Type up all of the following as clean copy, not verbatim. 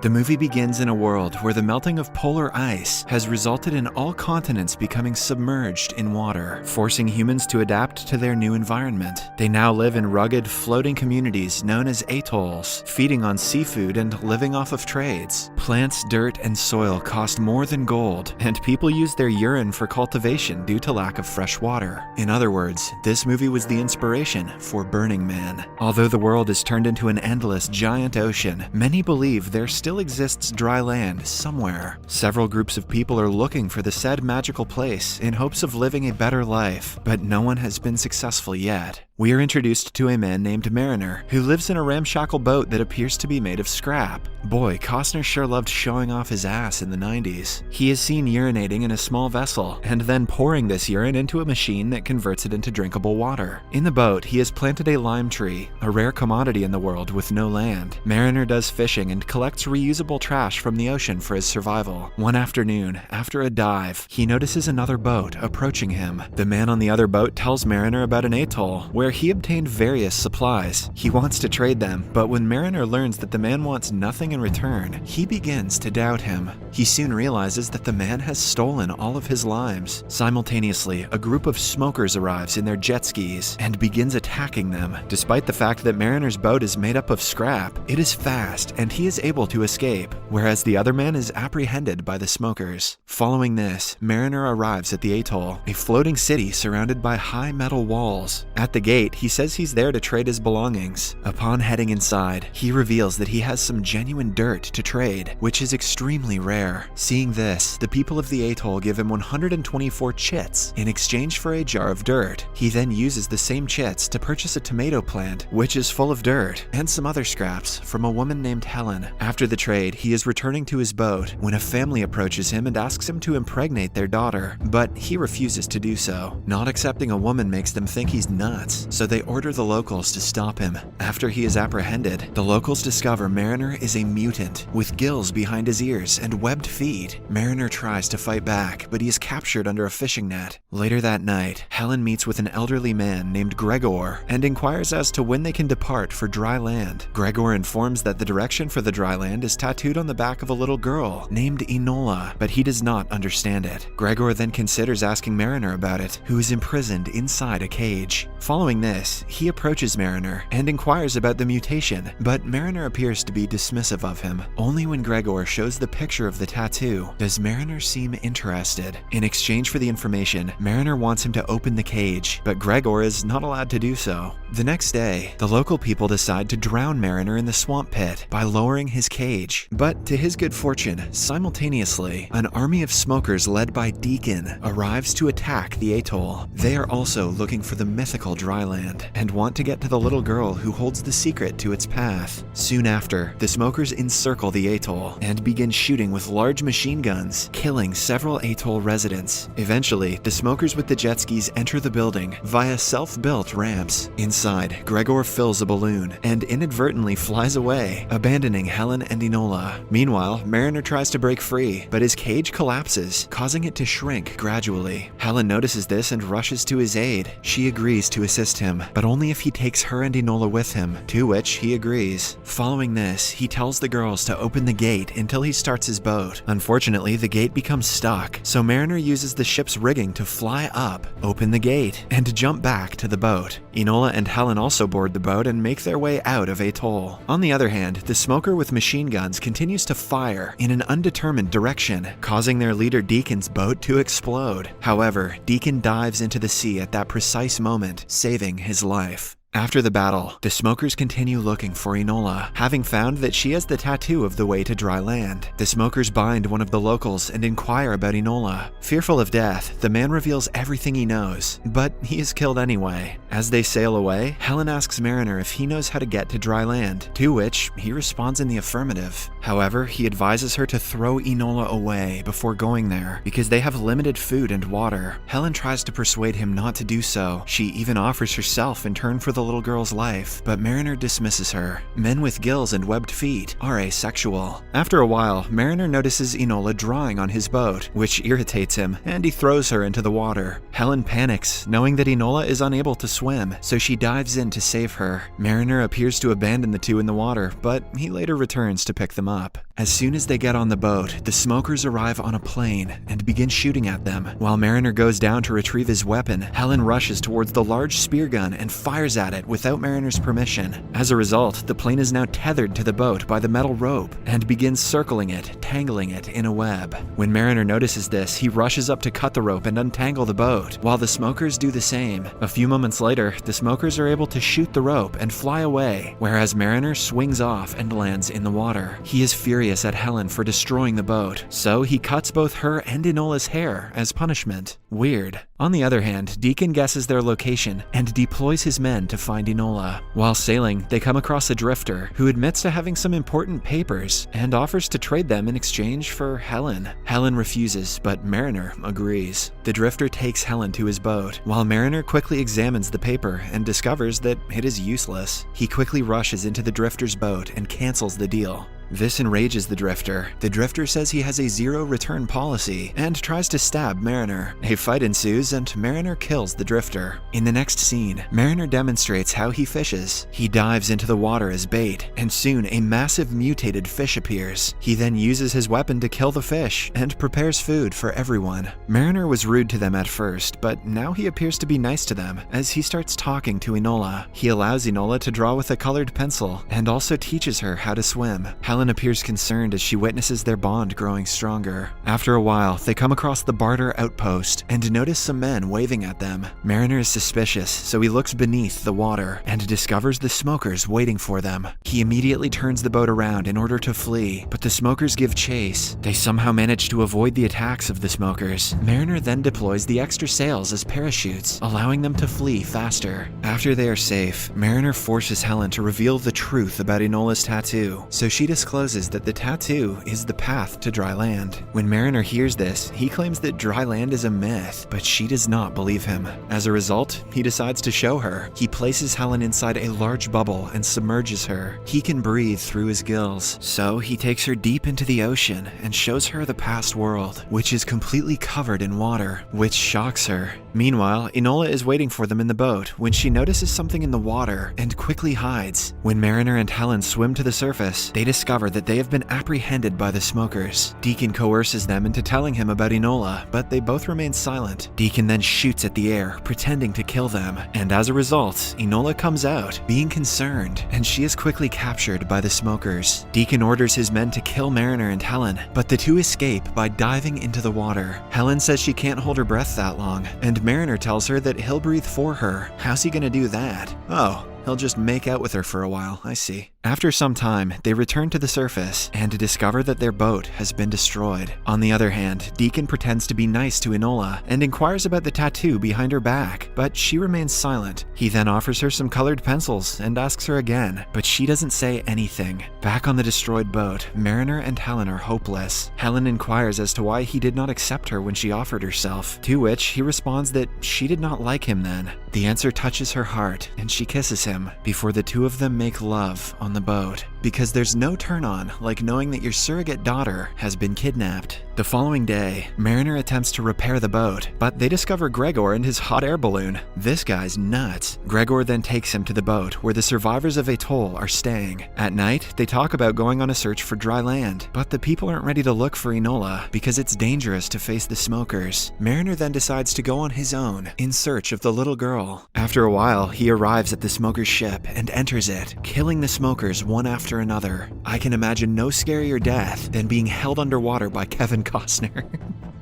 The movie begins in a world where the melting of polar ice has resulted in all continents becoming submerged in water, forcing humans to adapt to their new environment. They now live in rugged, floating communities known as atolls, feeding on seafood and living off of trades. Plants, dirt, and soil cost more than gold, and people use their urine for cultivation due to lack of fresh water. In other words, this movie was the inspiration for Burning Man. Although the world is turned into an endless, giant ocean, many believe there still exists dry land somewhere. Several groups of people are looking for the said magical place in hopes of living a better life, but no one has been successful yet. We are introduced to a man named Mariner, who lives in a ramshackle boat that appears to be made of scrap. Boy, Costner sure loved showing off his ass in the 90s. He is seen urinating in a small vessel, and then pouring this urine into a machine that converts it into drinkable water. In the boat, he has planted a lime tree, a rare commodity in the world with no land. Mariner does fishing and collects reusable trash from the ocean for his survival. One afternoon, after a dive, he notices another boat approaching him. The man on the other boat tells Mariner about an atoll, where he obtained various supplies. He wants to trade them, but when Mariner learns that the man wants nothing in return, he begins to doubt him. He soon realizes that the man has stolen all of his limes. Simultaneously, a group of smokers arrives in their jet skis and begins attacking them. Despite the fact that Mariner's boat is made up of scrap, it is fast and he is able to escape, whereas the other man is apprehended by the smokers. Following this, Mariner arrives at the atoll, a floating city surrounded by high metal walls. At the gate, he says he's there to trade his belongings. Upon heading inside, he reveals that he has some genuine dirt to trade, which is extremely rare. Seeing this, the people of the atoll give him 124 chits in exchange for a jar of dirt. He then uses the same chits to purchase a tomato plant, which is full of dirt, and some other scraps from a woman named Helen. After the trade, he is returning to his boat when a family approaches him and asks him to impregnate their daughter, but he refuses to do so. Not accepting a woman makes them think he's nuts, so they order the locals to stop him. After he is apprehended, the locals discover Mariner is a mutant with gills behind his ears and webbed feet. Mariner tries to fight back, but he is captured under a fishing net. Later that night, Helen meets with an elderly man named Gregor and inquires as to when they can depart for dry land. Gregor informs that the direction for the dry land is tattooed on the back of a little girl named Enola, but he does not understand it. Gregor then considers asking Mariner about it, who is imprisoned inside a cage. Following this, he approaches Mariner and inquires about the mutation, but Mariner appears to be dismissive of him. Only when Gregor shows the picture of the tattoo does Mariner seem interested. In exchange for the information, Mariner wants him to open the cage, but Gregor is not allowed to do so. The next day, the local people decide to drown Mariner in the swamp pit by lowering his cage. But to his good fortune, simultaneously, an army of smokers led by Deacon arrives to attack the atoll. They are also looking for the mythical dry land and want to get to the little girl who holds the secret to its path. Soon after, the smokers encircle the atoll and begin shooting with large machine guns, killing several atoll residents. Eventually, the smokers with the jet skis enter the building via self-built ramps. Inside, Gregor fills a balloon and inadvertently flies away, abandoning Helen and Enola. Meanwhile, Mariner tries to break free, but his cage collapses, causing it to shrink gradually. Helen notices this and rushes to his aid. She agrees to assist him, but only if he takes her and Enola with him, to which he agrees. Following this, he tells the girls to open the gate until he starts his boat. Unfortunately, the gate becomes stuck, so Mariner uses the ship's rigging to fly up, open the gate, and jump back to the boat. Enola and Helen also board the boat and make their way out of atoll. On the other hand, the smoker with machine guns continues to fire in an undetermined direction, causing their leader Deacon's boat to explode. However, Deacon dives into the sea at that precise moment, saving his life. After the battle, the smokers continue looking for Enola, having found that she has the tattoo of the way to dry land. The smokers bind one of the locals and inquire about Enola. Fearful of death, the man reveals everything he knows, but he is killed anyway. As they sail away, Helen asks Mariner if he knows how to get to dry land, to which he responds in the affirmative. However, he advises her to throw Enola away before going there, because they have limited food and water. Helen tries to persuade him not to do so. She even offers herself in turn for the little girl's life, but Mariner dismisses her. Men with gills and webbed feet are asexual. After a while, Mariner notices Enola drawing on his boat, which irritates him, and he throws her into the water. Helen panics, knowing that Enola is unable to swim, so she dives in to save her. Mariner appears to abandon the two in the water, but he later returns to pick them up. As soon as they get on the boat, the smokers arrive on a plane and begin shooting at them. While Mariner goes down to retrieve his weapon, Helen rushes towards the large spear gun and fires at it without Mariner's permission. As a result, the plane is now tethered to the boat by the metal rope and begins circling it, tangling it in a web. When Mariner notices this, he rushes up to cut the rope and untangle the boat, while the smokers do the same. A few moments later, the smokers are able to shoot the rope and fly away, whereas Mariner swings off and lands in the water. He is furious at Helen for destroying the boat, so he cuts both her and Enola's hair as punishment. Weird. On the other hand, Deacon guesses their location and deploys his men to find Enola. While sailing, they come across a drifter who admits to having some important papers and offers to trade them in exchange for Helen. Helen refuses, but Mariner agrees. The drifter takes Helen to his boat, while Mariner quickly examines the paper and discovers that it is useless. He quickly rushes into the drifter's boat and cancels the deal. This enrages the drifter. The drifter says he has a zero-return policy and tries to stab Mariner. A fight ensues and Mariner kills the drifter. In the next scene, Mariner demonstrates how he fishes. He dives into the water as bait, and soon a massive mutated fish appears. He then uses his weapon to kill the fish and prepares food for everyone. Mariner was rude to them at first, but now he appears to be nice to them as he starts talking to Enola. He allows Enola to draw with a colored pencil and also teaches her how to swim. Helen appears concerned as she witnesses their bond growing stronger. After a while, they come across the barter outpost and notice some men waving at them. Mariner is suspicious, so he looks beneath the water and discovers the smokers waiting for them. He immediately turns the boat around in order to flee, but the smokers give chase. They somehow manage to avoid the attacks of the smokers. Mariner then deploys the extra sails as parachutes, allowing them to flee faster. After they are safe, Mariner forces Helen to reveal the truth about Enola's tattoo, so she discloses that the tattoo is the path to dry land. When Mariner hears this, he claims that dry land is a myth, but she does not believe him. As a result, he decides to show her. He places Helen inside a large bubble and submerges her. He can breathe through his gills, so he takes her deep into the ocean and shows her the past world, which is completely covered in water, which shocks her. Meanwhile, Enola is waiting for them in the boat when she notices something in the water and quickly hides. When Mariner and Helen swim to the surface, they discover that they have been apprehended by the smokers. Deacon coerces them into telling him about Enola, but they both remain silent. Deacon then shoots at the air, pretending to kill them, and as a result, Enola comes out, being concerned, and she is quickly captured by the smokers. Deacon orders his men to kill Mariner and Helen, but the two escape by diving into the water. Helen says she can't hold her breath that long, and Mariner tells her that he'll breathe for her. How's he gonna do that? Oh, he'll just make out with her for a while, I see. After some time, they return to the surface and discover that their boat has been destroyed. On the other hand, Deacon pretends to be nice to Enola and inquires about the tattoo behind her back, but she remains silent. He then offers her some colored pencils and asks her again, but she doesn't say anything. Back on the destroyed boat, Mariner and Helen are hopeless. Helen inquires as to why he did not accept her when she offered herself, to which he responds that she did not like him then. The answer touches her heart, and she kisses him before the two of them make love on the boat, because there's no turn-on like knowing that your surrogate daughter has been kidnapped. The following day, Mariner attempts to repair the boat, but they discover Gregor and his hot air balloon. This guy's nuts. Gregor then takes him to the boat where the survivors of Atoll are staying. At night, they talk about going on a search for dry land, but the people aren't ready to look for Enola because it's dangerous to face the smokers. Mariner then decides to go on his own in search of the little girl. After a while, he arrives at the smoker's ship and enters it, killing the smokers one after another. I can imagine no scarier death than being held underwater by Kevin Costner.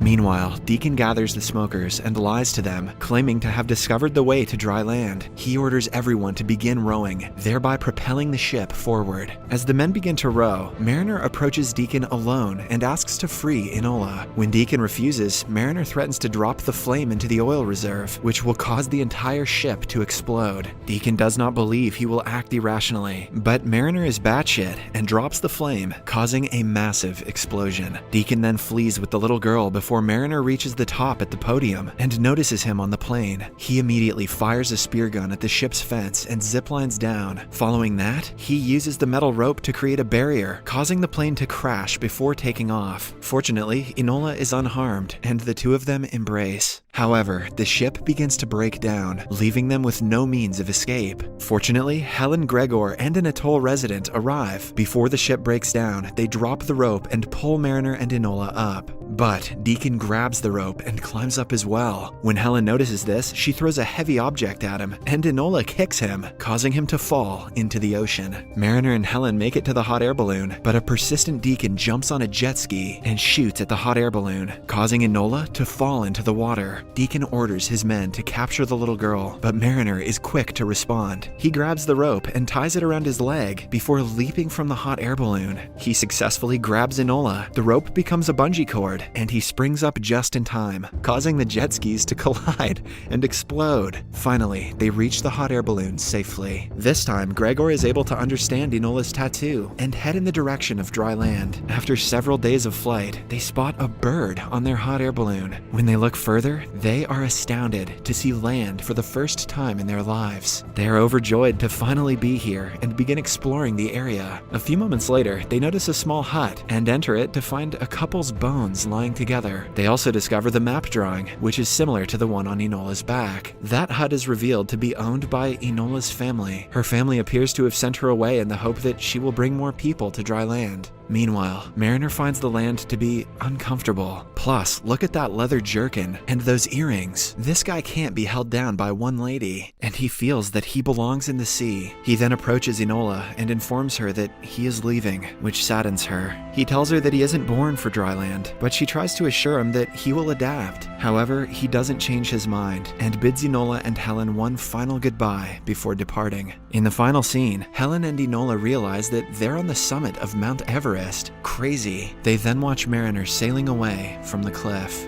Meanwhile, Deacon gathers the smokers and lies to them, claiming to have discovered the way to dry land. He orders everyone to begin rowing, thereby propelling the ship forward. As the men begin to row, Mariner approaches Deacon alone and asks to free Enola. When Deacon refuses, Mariner threatens to drop the flame into the oil reserve, which will cause the entire ship to explode. Deacon does not believe he will act irrationally, but Mariner is batshit and drops the flame, causing a massive explosion. Deacon then flees with the little girl before Mariner reaches the top at the podium and notices him on the plane. He immediately fires a spear gun at the ship's fence and ziplines down. Following that, he uses the metal rope to create a barrier, causing the plane to crash before taking off. Fortunately, Enola is unharmed, and the two of them embrace. However, the ship begins to break down, leaving them with no means of escape. Fortunately, Helen, Gregor, and an atoll resident arrive. Before the ship breaks down, they drop the rope and pull Mariner and Enola up. But Deacon grabs the rope and climbs up as well. When Helen notices this, she throws a heavy object at him, and Enola kicks him, causing him to fall into the ocean. Mariner and Helen make it to the hot air balloon, but a persistent Deacon jumps on a jet ski and shoots at the hot air balloon, causing Enola to fall into the water. Deacon orders his men to capture the little girl, but Mariner is quick to respond. He grabs the rope and ties it around his leg before leaping from the hot air balloon. He successfully grabs Enola. The rope becomes a bungee cord, and he springs up just in time, causing the jet skis to collide and explode. Finally, they reach the hot air balloon safely. This time, Gregor is able to understand Enola's tattoo and head in the direction of dry land. After several days of flight, they spot a bird on their hot air balloon. When they look further, they are astounded to see land for the first time in their lives. They are overjoyed to finally be here and begin exploring the area. A few moments later, they notice a small hut and enter it to find a couple's bones lying together. They also discover the map drawing, which is similar to the one on Enola's back. That hut is revealed to be owned by Enola's family. Her family appears to have sent her away in the hope that she will bring more people to dry land. Meanwhile, Mariner finds the land to be uncomfortable. Plus, look at that leather jerkin and those earrings. This guy can't be held down by one lady, and he feels that he belongs in the sea. He then approaches Enola and informs her that he is leaving, which saddens her. He tells her that he isn't born for dry land, but she tries to assure him that he will adapt. However, he doesn't change his mind and bids Enola and Helen one final goodbye before departing. In the final scene, Helen and Enola realize that they're on the summit of Mount Everest. Crazy. They then watch Mariner sailing away from the cliff.